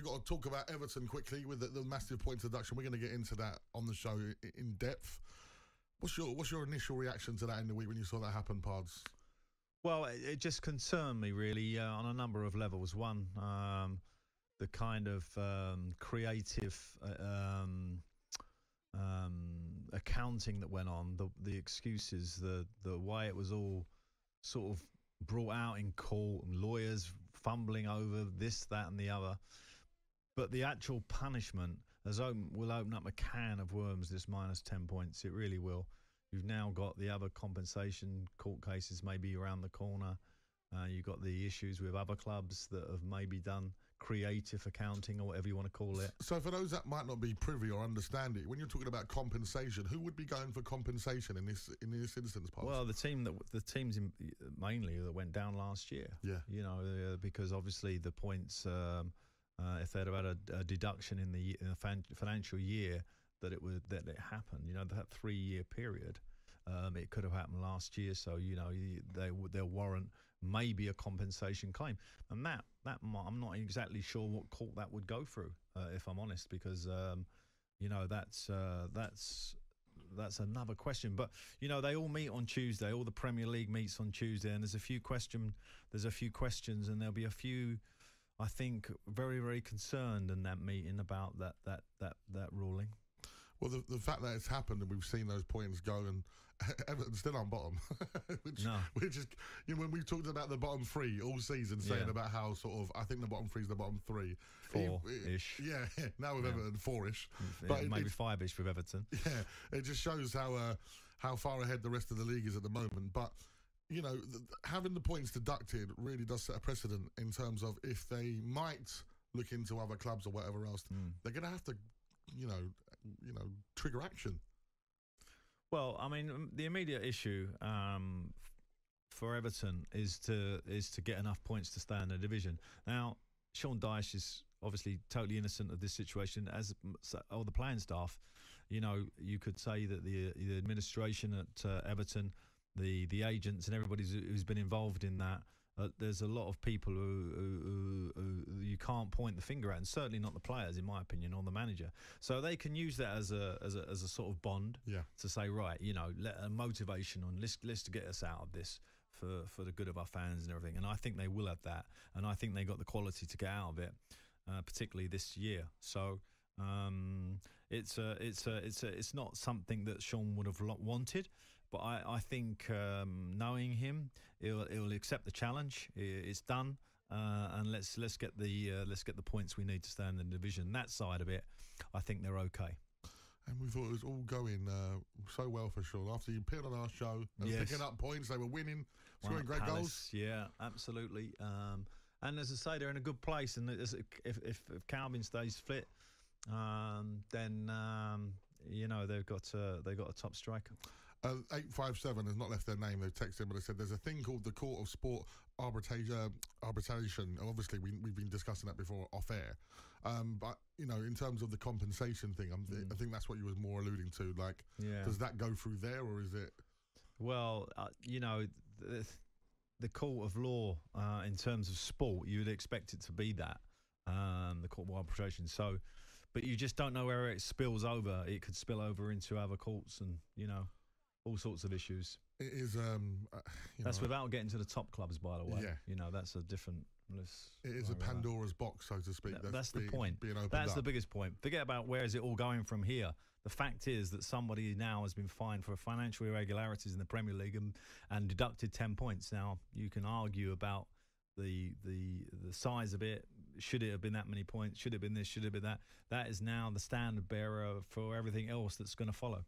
We've got to talk about Everton quickly with the massive point deduction. We're going to get into that on the show in depth. What's your initial reaction to that in the week when you saw that happen, Pards? Well, it just concerned me really on a number of levels. One, the kind of creative accounting that went on, the excuses, the way it was all sort of brought out in court, lawyers fumbling over this, that, and the other. But the actual punishment will open up a can of worms, this minus 10 points. It really will. You've now got the other compensation court cases maybe around the corner. You've got the issues with other clubs that have maybe done creative accounting or whatever you want to call it. So for those that might not be privy or understand it, when you're talking about compensation, who would be going for compensation in this instance, Pards? Well, the teams mainly that went down last year. Yeah. You know, because obviously the points, if they'd have had a deduction in the financial year that it happened, you know, that 3-year period, it could have happened last year. So, you know, they'll warrant maybe a compensation claim, and that I'm not exactly sure what court that would go through, if I'm honest, because you know, that's another question. But you know, they all meet on Tuesday. All the Premier League meets on Tuesday, and there's a few questions, and there'll be a few, I think, very, very concerned in that meeting about that ruling. Well, the fact that it's happened and we've seen those points go, and Everton's still on bottom, which is, you know, when we've talked about the bottom three all season, saying about how sort of, I think the bottom three is the bottom three. 4-ish. Yeah, now with Everton, 4-ish. But maybe 5-ish with Everton. Yeah, it just shows how far ahead the rest of the league is at the moment. But, you know, having the points deducted really does set a precedent in terms of if they might look into other clubs or whatever else, they're going to have to, you know, trigger action. Well, I mean, the immediate issue for Everton is to get enough points to stay in the division. Now, Sean Dyche is obviously totally innocent of this situation, as all the playing staff. You know, you could say that the administration at Everton, the agents and everybody who's been involved in that, there's a lot of people who you can't point the finger at, and certainly not the players, in my opinion, or the manager. So they can use that as a sort of bond to say, right, you know, let a motivation on let's to get us out of this for the good of our fans and everything. And I think they will have that, and I think they got the quality to get out of it, particularly this year. So it's not something that Sean would have wanted. But I think knowing him, he'll accept the challenge. It's done, and let's get the points we need to stay in the division. That side of it, I think they're okay. And we thought it was all going so well for Sean. After you appeared on our show, they were picking up points, they were winning, scoring great goals. Yeah, absolutely. And as I say, they're in a good place. And if Calvin stays fit, then you know, they've got a top striker. 857 has not left their name. They've texted, but they said there's a thing called the Court of Sport arbitration. Obviously, we've been discussing that before off air. But, you know, in terms of the compensation thing, I think that's what you was more alluding to. Like, does that go through there, or is it? Well, you know, the court of law, in terms of sport, you would expect it to be that, the Court of Arbitration. So, but you just don't know where it spills over. It could spill over into other courts, and, you know, all sorts of issues. It is. That's without getting to the top clubs, by the way. Yeah. You know, that's a different. It is a Pandora's box, so to speak. That's the point. That's the biggest point. Forget about where is it all going from here. The fact is that somebody now has been fined for financial irregularities in the Premier League and deducted 10 points. Now, you can argue about the size of it. Should it have been that many points? Should it have been this? Should it have been that? That is now the standard bearer for everything else that's going to follow.